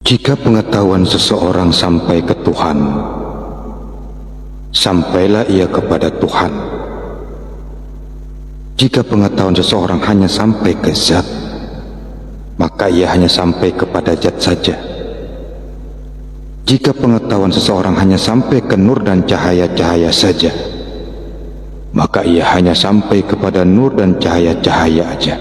Jika pengetahuan seseorang sampai ke Tuhan, sampailah ia kepada Tuhan. Jika pengetahuan seseorang hanya sampai ke zat, maka ia hanya sampai kepada zat saja. Jika pengetahuan seseorang hanya sampai ke nur dan cahaya-cahaya saja, maka ia hanya sampai kepada nur dan cahaya-cahaya aja.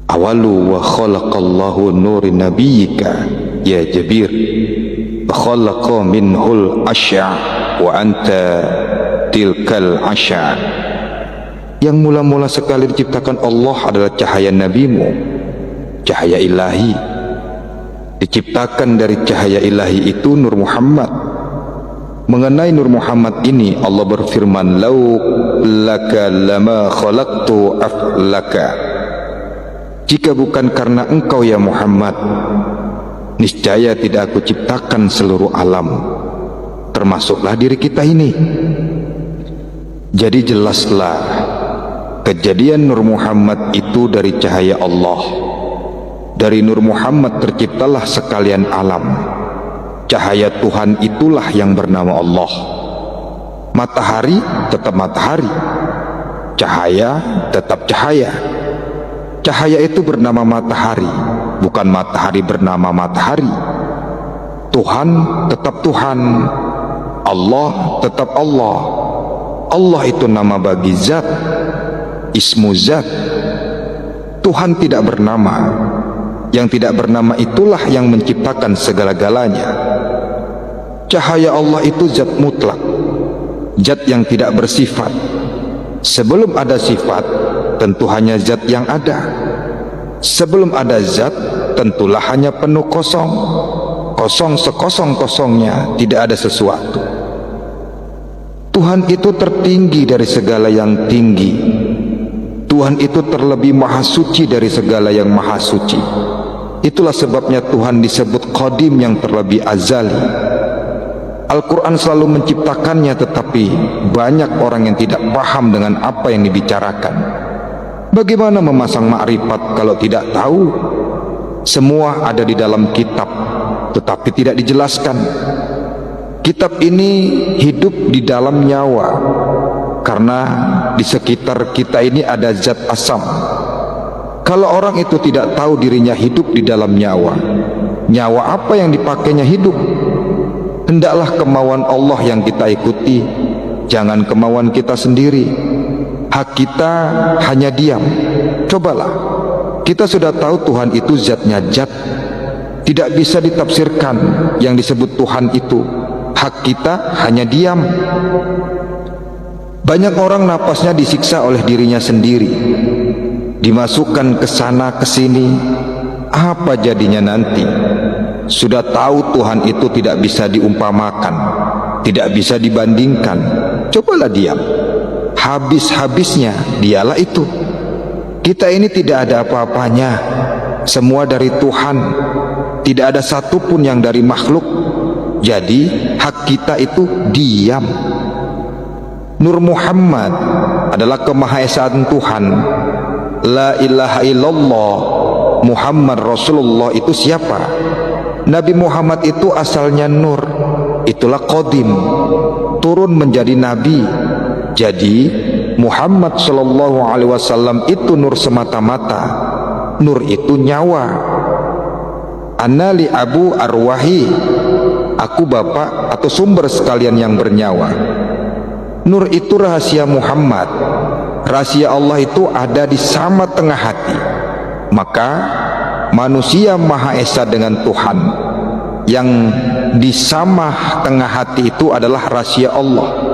Awalu wa khalaqallahu nuri nabiyyika ya Jabir, wa khalaqa minhul asya' wa anta tilkal asya'. Yang mula-mula sekali diciptakan Allah adalah cahaya nabimu, cahaya ilahi. Diciptakan dari cahaya ilahi itu Nur Muhammad. Mengenai Nur Muhammad ini Allah berfirman, lau laka lama khalaqtu aflaka. Jika bukan karena engkau ya Muhammad, niscaya tidak aku ciptakan seluruh alam, termasuklah diri kita ini. Jadi jelaslah, kejadian Nur Muhammad itu dari cahaya Allah. Dari Nur Muhammad terciptalah sekalian alam. Cahaya Tuhan itulah yang bernama Allah. Matahari tetap matahari, cahaya tetap cahaya. Cahaya itu bernama matahari, bukan matahari bernama matahari. Tuhan tetap Tuhan, Allah tetap Allah. Allah itu nama bagi zat, ismu zat. Tuhan tidak bernama. Yang tidak bernama itulah yang menciptakan segala-galanya. Cahaya Allah itu zat mutlak, zat yang tidak bersifat. Sebelum ada sifat, tentu hanya zat yang ada. Sebelum ada zat, tentulah hanya penuh kosong. Kosong sekosong-kosongnya, tidak ada sesuatu. Tuhan itu tertinggi dari segala yang tinggi. Tuhan itu terlebih maha suci dari segala yang maha suci. Itulah sebabnya Tuhan disebut Qadim, yang terlebih azali. Al-Quran selalu menciptakannya, tetapi banyak orang yang tidak paham dengan apa yang dibicarakan. Bagaimana memasang ma'rifat kalau tidak tahu? Semua ada di dalam kitab, tetapi tidak dijelaskan. Kitab ini hidup di dalam nyawa, karena di sekitar kita ini ada zat asam. Kalau orang itu tidak tahu dirinya hidup di dalam nyawa, nyawa apa yang dipakainya hidup? Hendaklah kemauan Allah yang kita ikuti, jangan kemauan kita sendiri. Hak kita hanya diam. Cobalah, kita sudah tahu Tuhan itu zatnya zat, tidak bisa ditafsirkan yang disebut Tuhan itu. Hak kita hanya diam. Banyak orang napasnya disiksa oleh dirinya sendiri, dimasukkan ke sana ke sini. Apa jadinya nanti? Sudah tahu Tuhan itu tidak bisa diumpamakan, tidak bisa dibandingkan. Cobalah diam. Habis-habisnya dialah itu. Kita ini tidak ada apa-apanya, semua dari Tuhan. Tidak ada satupun yang dari makhluk. Jadi hak kita itu diam. Nur Muhammad adalah kemahaesaan Tuhan. La ilaha illallah Muhammad Rasulullah itu siapa? Nabi Muhammad itu asalnya nur, itulah Qadim, turun menjadi nabi. Jadi Muhammad sallallahu alaihi wasallam itu nur semata-mata. Nur itu nyawa. Ana li abu arwahi, aku bapak atau sumber sekalian yang bernyawa. Nur itu rahasia Muhammad. Rahasia Allah itu ada di sama tengah hati. Maka manusia Maha Esa dengan Tuhan, yang di sama tengah hati itu adalah rahasia Allah.